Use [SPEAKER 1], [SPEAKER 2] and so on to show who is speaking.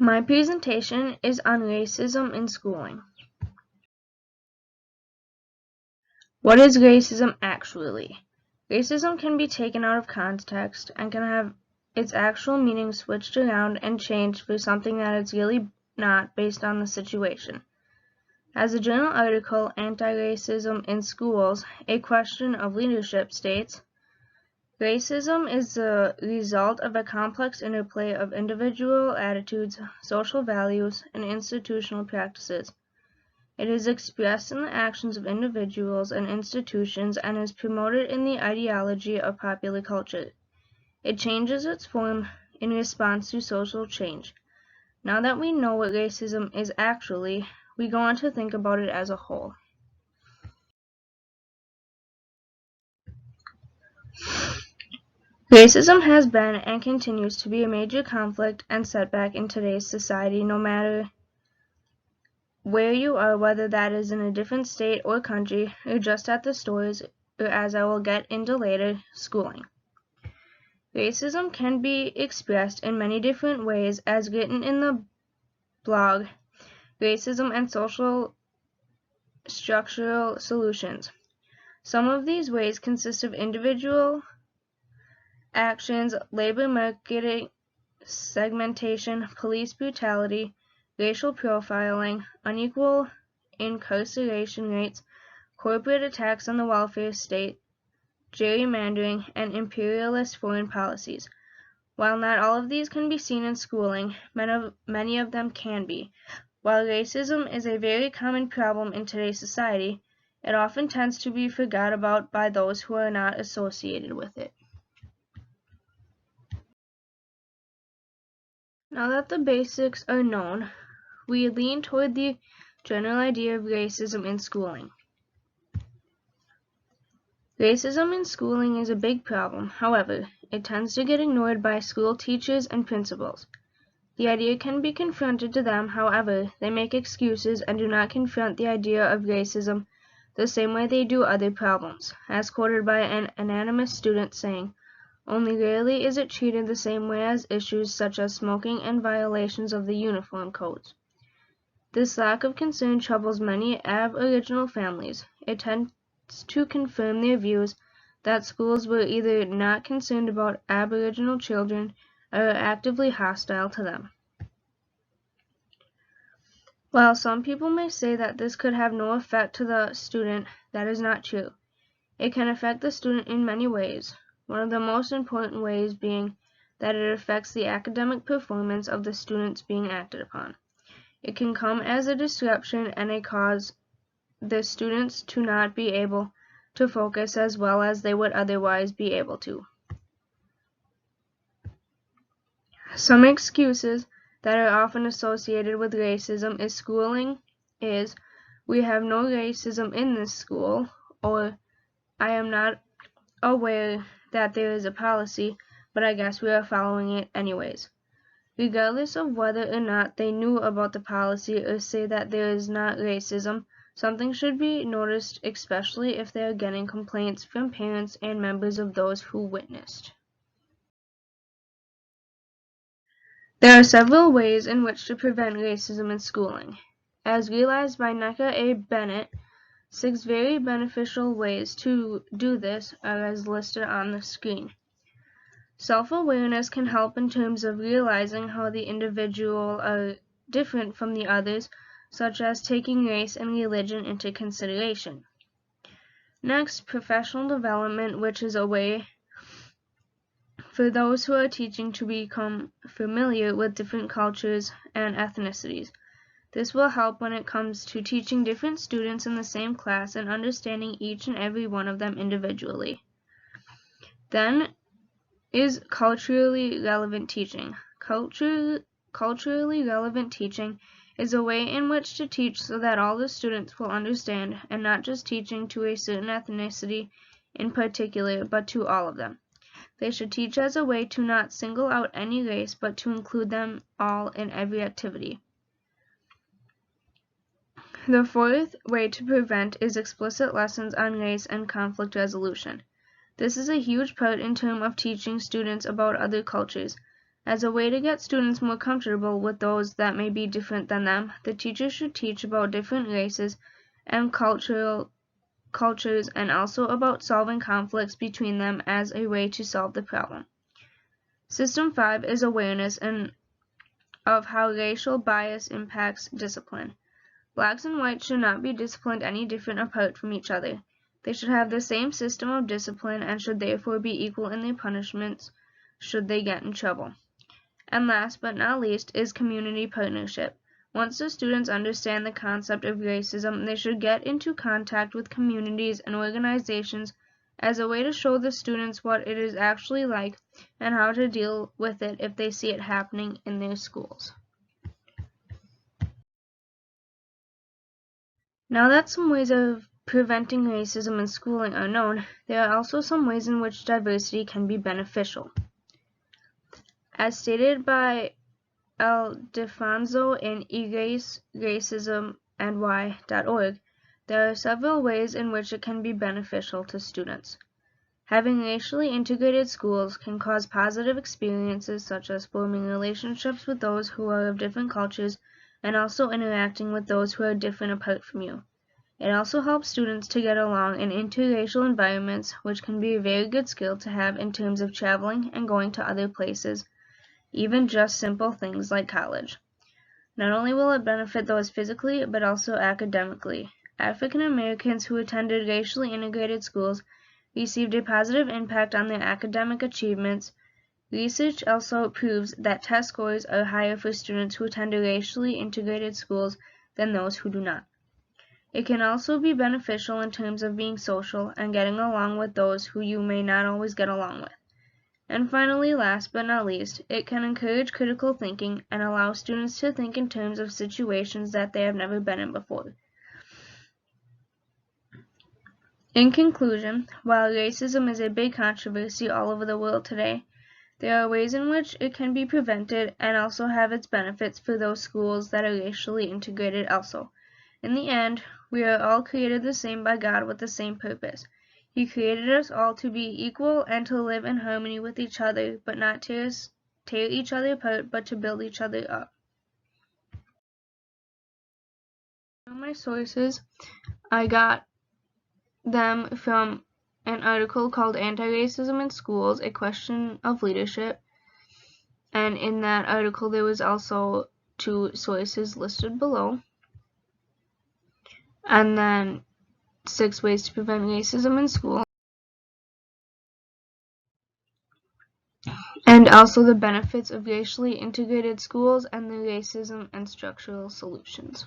[SPEAKER 1] My presentation is on racism in schooling. What is racism actually? Racism can be taken out of context and can have its actual meaning switched around and changed for something that it's really not based on the situation. As the journal article Anti-Racism in Schools, A Question of Leadership states, racism is the result of a complex interplay of individual attitudes, social values, and institutional practices. It is expressed in the actions of individuals and institutions and is promoted in the ideology of popular culture. It changes its form in response to social change. Now that we know what racism is actually, we go on to think about it as a whole. Racism has been and continues to be a major conflict and setback in today's society, no matter where you are, whether that is in a different state or country, or just at the stores, or as I will get into later, schooling. Racism can be expressed in many different ways, as written in the blog, Racism and Social Structural Solutions. Some of these ways consist of individual actions, labor marketing, segmentation, police brutality, racial profiling, unequal incarceration rates, corporate attacks on the welfare state, gerrymandering, and imperialist foreign policies. While not all of these can be seen in schooling, many of them can be. While racism is a very common problem in today's society, it often tends to be forgot about by those who are not associated with it. Now that the basics are known, we lean toward the general idea of racism in schooling. Racism in schooling is a big problem. However, it tends to get ignored by school teachers and principals. The idea can be confronted to them, however, they make excuses and do not confront the idea of racism the same way they do other problems, as quoted by an anonymous student saying, "Only rarely is it treated the same way as issues such as smoking and violations of the uniform codes." This lack of concern troubles many Aboriginal families. It tends to confirm their views that schools were either not concerned about Aboriginal children or are actively hostile to them. While some people may say that this could have no effect to the student, that is not true. It can affect the student in many ways, one of the most important ways being that it affects the academic performance of the students being acted upon. It can come as a disruption and cause the students to not be able to focus as well as they would otherwise be able to. Some excuses that are often associated with racism in schooling is, "We have no racism in this school," or "I am not aware that there is a policy, but I guess we are following it anyways." Regardless of whether or not they knew about the policy or say that there is not racism, something should be noticed, especially if they are getting complaints from parents and members of those who witnessed. There are several ways in which to prevent racism in schooling. As realized by Nneka A. Bennett, 6 very beneficial ways to do this are as listed on the screen. Self-awareness can help in terms of realizing how the individual are different from the others, such as taking race and religion into consideration. Next, professional development, which is a way for those who are teaching to become familiar with different cultures and ethnicities. This will help when it comes to teaching different students in the same class and understanding each and every one of them individually. Then is culturally relevant teaching. Culturally relevant teaching is a way in which to teach so that all the students will understand, and not just teaching to a certain ethnicity in particular, but to all of them. They should teach as a way to not single out any race, but to include them all in every activity. The 4th way to prevent is explicit lessons on race and conflict resolution. This is a huge part in terms of teaching students about other cultures. As a way to get students more comfortable with those that may be different than them, the teachers should teach about different races and cultures and also about solving conflicts between them as a way to solve the problem. System 5 is awareness of how racial bias impacts discipline. Blacks and whites should not be disciplined any different apart from each other. They should have the same system of discipline and should therefore be equal in their punishments should they get in trouble. And last but not least is community partnership. Once the students understand the concept of racism, they should get into contact with communities and organizations as a way to show the students what it is actually like and how to deal with it if they see it happening in their schools. Now that some ways of preventing racism in schooling are known, there are also some ways in which diversity can be beneficial. As stated by Ildefonso in EraseRacismNY.org, there are several ways in which it can be beneficial to students. Having racially integrated schools can cause positive experiences such as forming relationships with those who are of different cultures and also interacting with those who are different apart from you. It also helps students to get along in interracial environments, which can be a very good skill to have in terms of traveling and going to other places, even just simple things like college. Not only will it benefit those physically, but also academically. African Americans who attended racially integrated schools received a positive impact on their academic achievements. Research also proves that test scores are higher for students who attend racially integrated schools than those who do not. It can also be beneficial in terms of being social and getting along with those who you may not always get along with. And finally, last but not least, it can encourage critical thinking and allow students to think in terms of situations that they have never been in before. In conclusion, while racism is a big controversy all over the world today, there are ways in which it can be prevented and also have its benefits for those schools that are racially integrated also. In the end, we are all created the same by God with the same purpose. He created us all to be equal and to live in harmony with each other, but not tear each other apart, but to build each other up. From my sources, I got them from an article called Anti-Racism in Schools, A Question of Leadership. And in that article, there was also 2 sources listed below. And then 6 ways to prevent racism in school. And also the benefits of racially integrated schools and the racism and structural solutions.